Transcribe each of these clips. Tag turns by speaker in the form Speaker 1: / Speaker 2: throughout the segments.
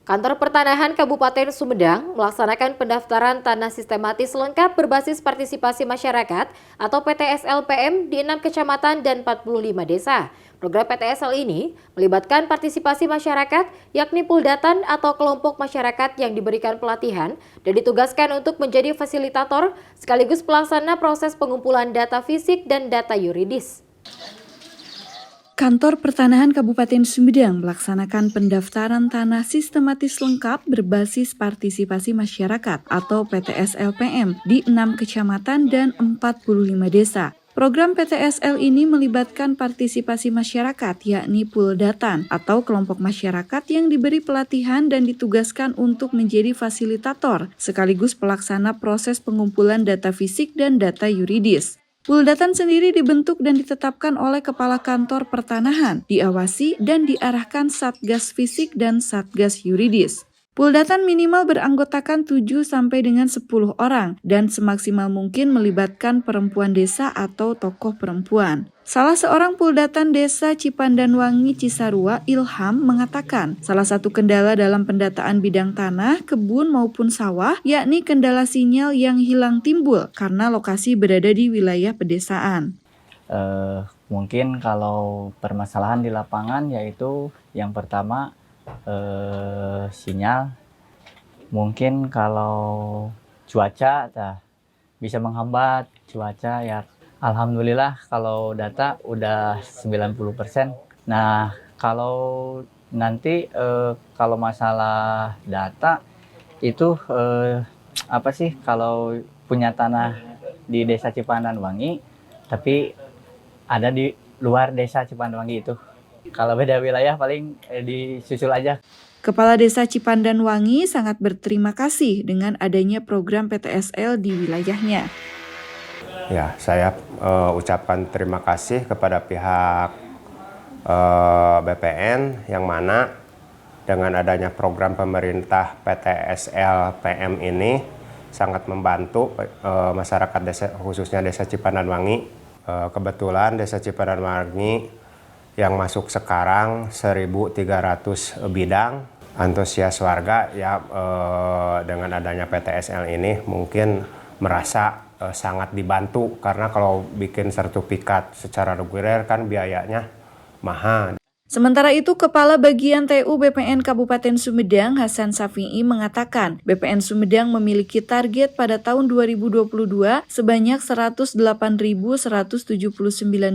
Speaker 1: Kantor Pertanahan Kabupaten Sumedang melaksanakan pendaftaran tanah sistematis lengkap berbasis partisipasi masyarakat atau PTSL-PM di 6 kecamatan dan 45 desa. Program PTSL ini melibatkan partisipasi masyarakat, yakni puldatan atau kelompok masyarakat yang diberikan pelatihan dan ditugaskan untuk menjadi fasilitator sekaligus pelaksana proses pengumpulan data fisik dan data yuridis.
Speaker 2: Kantor Pertanahan Kabupaten Sumedang melaksanakan pendaftaran tanah sistematis lengkap berbasis partisipasi masyarakat atau PTSL-PM di 6 kecamatan dan 45 desa. Program PTSL ini melibatkan partisipasi masyarakat, yakni puldatan atau kelompok masyarakat yang diberi pelatihan dan ditugaskan untuk menjadi fasilitator sekaligus pelaksana proses pengumpulan data fisik dan data yuridis. Puldatan sendiri dibentuk dan ditetapkan oleh Kepala Kantor Pertanahan, diawasi dan diarahkan Satgas Fisik dan Satgas Yuridis. Puldatan minimal beranggotakan 7 sampai dengan 10 orang dan semaksimal mungkin melibatkan perempuan desa atau tokoh perempuan. Salah seorang puldatan desa Cipandanwangi Cisarua, Ilham, mengatakan salah satu kendala dalam pendataan bidang tanah, kebun maupun sawah yakni kendala sinyal yang hilang timbul karena lokasi berada di wilayah pedesaan.
Speaker 3: Mungkin kalau permasalahan di lapangan yaitu yang pertama sinyal, mungkin kalau cuaca bisa menghambat cuaca ya. Alhamdulillah kalau data udah 90%. Nah, kalau nanti kalau masalah data itu kalau punya tanah di Desa Cipandanwangi tapi ada di luar Desa Cipandanwangi itu. Kalau beda wilayah paling disusul aja.
Speaker 2: Kepala Desa Cipandanwangi sangat berterima kasih dengan adanya program PTSL di wilayahnya.
Speaker 4: Ya, saya ucapkan terima kasih kepada pihak BPN yang mana dengan adanya program pemerintah PTSL PM ini sangat membantu masyarakat desa, khususnya Desa Cipandanwangi. Kebetulan Desa Cipandanwangi yang masuk sekarang 1.300 bidang. Antusias warga ya dengan adanya PTSL ini mungkin merasa sangat dibantu karena kalau bikin sertifikat secara reguler kan biayanya mahal.
Speaker 2: Sementara itu, Kepala Bagian TU BPN Kabupaten Sumedang, Hasan Safi'i, mengatakan BPN Sumedang memiliki target pada tahun 2022 sebanyak 108.179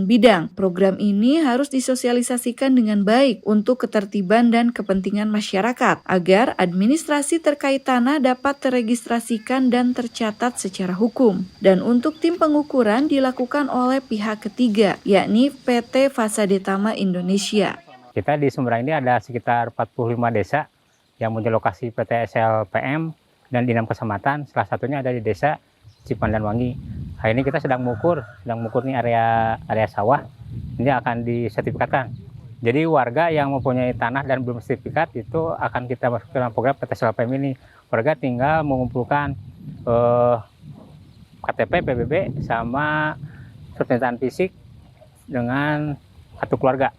Speaker 2: bidang. Program ini harus disosialisasikan dengan baik untuk ketertiban dan kepentingan masyarakat, agar administrasi terkait tanah dapat teregistrasikan dan tercatat secara hukum. Dan untuk tim pengukuran dilakukan oleh pihak ketiga, yakni PT Fasadetama Indonesia.
Speaker 5: Kita di Sumedang ini ada sekitar 45 desa yang punya lokasi PTSL PM dan di 6 kecamatan, salah satunya ada di Desa Cipandanwangi. Hari ini kita sedang mengukur nih area sawah, ini akan disertifikatkan. Jadi warga yang mempunyai tanah dan belum sertifikat itu akan kita masuk ke dalam program PTSL PM ini. Warga tinggal mengumpulkan KTP, PBB, sama surat pernyataan fisik dengan kartu keluarga.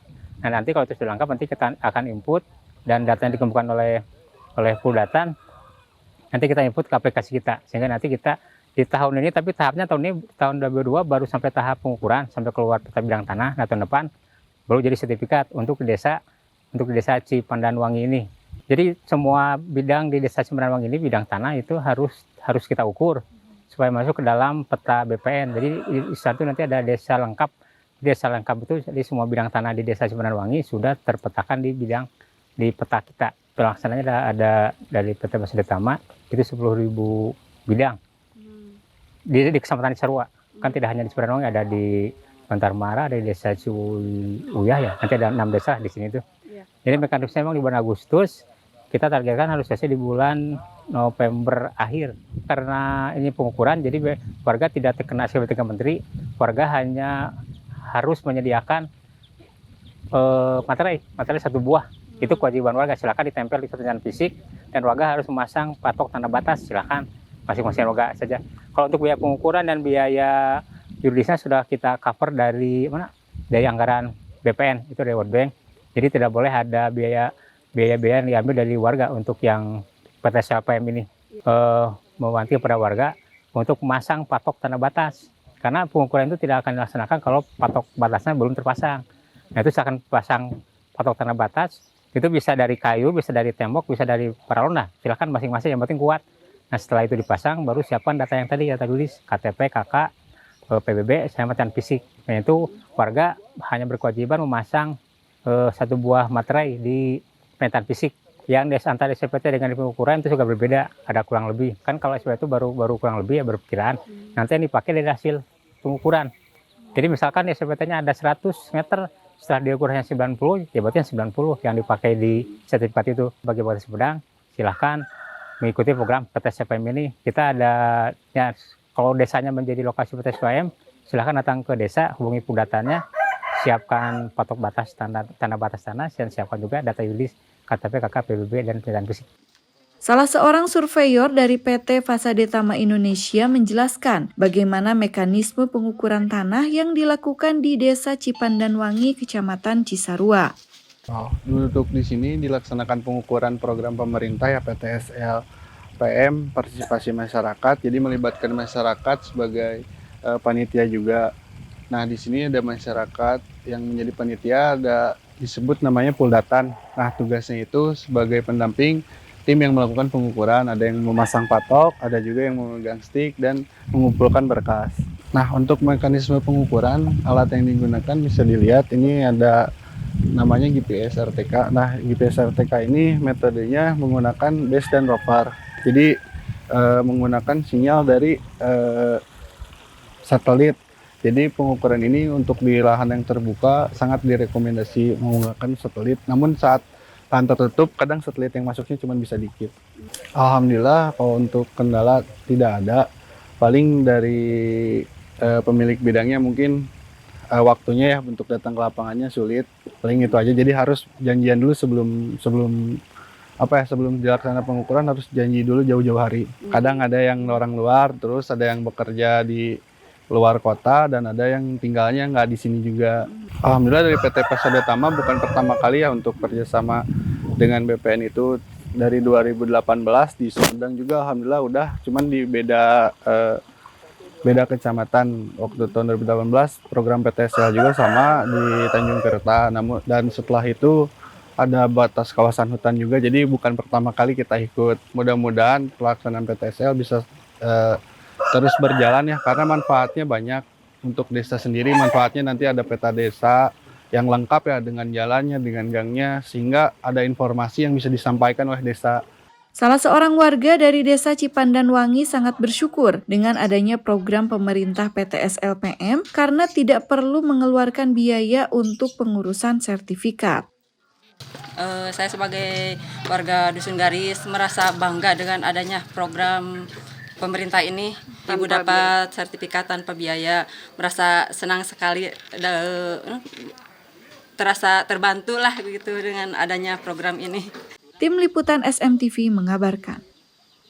Speaker 5: Nah, nanti kalau itu sudah lengkap, nanti kita akan input dan data yang dikumpulkan oleh puldatan, nanti kita input ke aplikasi kita. Sehingga nanti kita di tahun ini, tapi tahapnya tahun 2022 baru sampai tahap pengukuran, sampai keluar peta bidang tanah. Nah, tahun depan baru jadi sertifikat untuk desa Cipandanwangi ini. Jadi semua bidang di Desa Cipandanwangi ini, bidang tanah itu harus kita ukur supaya masuk ke dalam peta BPN. Jadi di satu nanti ada desa lengkap. Desa lengkap itu jadi semua bidang tanah di Desa Cipandanwangi sudah terpetakan di peta kita. Pelaksananya ada dari PT Fasadetama itu 10.000 bidang di Kecamatan Cisarua. Kan tidak hanya di Cipandanwangi, ada di Bantar Mara, ada di Desa Ciuyah ya. Nanti ada 6 desa di sini tuh. Jadi mekanismenya memang di bulan Agustus, kita targetkan harus selesai di bulan November akhir. Karena ini pengukuran, jadi warga tidak terkena SKB 3 Menteri, warga hanya harus menyediakan materai 1 buah. Itu kewajiban warga, silakan ditempel di pernyataan fisik, dan warga harus memasang patok tanda batas, silakan masing-masing warga saja. Kalau untuk biaya pengukuran dan biaya yuridisnya sudah kita cover dari anggaran BPN, itu dari World Bank. Jadi tidak boleh ada biaya biaya-biaya yang diambil dari warga untuk yang PTS LPM ini. Mewanti kepada warga untuk memasang patok tanah batas. Karena pengukuran itu tidak akan dilaksanakan kalau patok batasnya belum terpasang. Nah itu akan pasang patok tanah batas, itu bisa dari kayu, bisa dari tembok, bisa dari paralon. Silakan masing-masing, yang penting kuat. Nah setelah itu dipasang, baru siapkan data yang tadi, data tulis, KTP, KK, PBB, sama dan fisik. Nah itu warga hanya berkewajiban memasang satu buah materai di pemetaan fisik. Yang antara SPT dengan pengukuran itu juga berbeda, ada kurang lebih. Kan kalau SPT itu baru kurang lebih ya berperkiraan. Nanti yang dipakai dari hasil pengukuran. Jadi misalkan SPT-nya ada 100 meter, setelah diukurnya 90, ya berarti 90 yang dipakai di sertifikat itu. Bagi Bupati Sumedang, silahkan mengikuti program PTS LPM ini. Kita ada, ya, kalau desanya menjadi lokasi PTS LPM, silahkan datang ke desa, hubungi Pudatanya, siapkan patok batas tanah batas tanah, dan siapkan juga data yulis, KTP, KK, PBB, dan pemetaan fisik.
Speaker 2: Salah seorang surveyor dari PT Fasade Tama Indonesia menjelaskan bagaimana mekanisme pengukuran tanah yang dilakukan di Desa Cipandanwangi, Kecamatan Cisarua.
Speaker 6: Untuk di sini dilaksanakan pengukuran program pemerintah ya PTSL PM partisipasi masyarakat. Jadi melibatkan masyarakat sebagai panitia juga. Nah di sini ada masyarakat yang menjadi panitia, ada disebut namanya Puldatan. Nah tugasnya itu sebagai pendamping tim yang melakukan pengukuran, ada yang memasang patok, ada juga yang memegang stick dan mengumpulkan berkas. Nah, untuk mekanisme pengukuran, alat yang digunakan bisa dilihat, ini ada namanya GPS RTK. Nah, GPS RTK ini metodenya menggunakan base dan rover. Jadi, menggunakan sinyal dari satelit. Jadi, pengukuran ini untuk di lahan yang terbuka sangat direkomendasi menggunakan satelit. Namun saat lahan tertutup, kadang satelit yang masuknya cuma bisa dikit. Alhamdulillah kalau untuk kendala tidak ada. Paling dari pemilik bidangnya mungkin waktunya ya untuk datang ke lapangannya sulit. Paling itu aja. Jadi harus janjian dulu sebelum dilaksanakan pengukuran, harus janji dulu jauh-jauh hari. Kadang ada yang orang luar, terus ada yang bekerja di luar kota, dan ada yang tinggalnya nggak di sini juga. Alhamdulillah dari PT Fasade Tama bukan pertama kali ya untuk kerjasama dengan BPN itu. Dari 2018 di Sumedang juga alhamdulillah udah, cuman di beda kecamatan. Waktu tahun 2018 program PTSL juga sama di Tanjung Tirta. Namun dan setelah itu ada batas kawasan hutan juga, jadi bukan pertama kali kita ikut. Mudah-mudahan pelaksanaan PTSL bisa terus berjalan ya, karena manfaatnya banyak untuk desa sendiri. Manfaatnya nanti ada peta desa yang lengkap ya, dengan jalannya, dengan gangnya, sehingga ada informasi yang bisa disampaikan oleh desa.
Speaker 2: Salah seorang warga dari Desa Cipandanwangi sangat bersyukur dengan adanya program pemerintah PTS LPM karena tidak perlu mengeluarkan biaya untuk pengurusan sertifikat.
Speaker 7: Saya sebagai warga Dusun Garis merasa bangga dengan adanya program pemerintah ini. Ibu dapat sertifikat tanpa biaya, merasa senang sekali, terasa terbantu lah begitu dengan adanya program ini.
Speaker 2: Tim Liputan SMTV mengabarkan.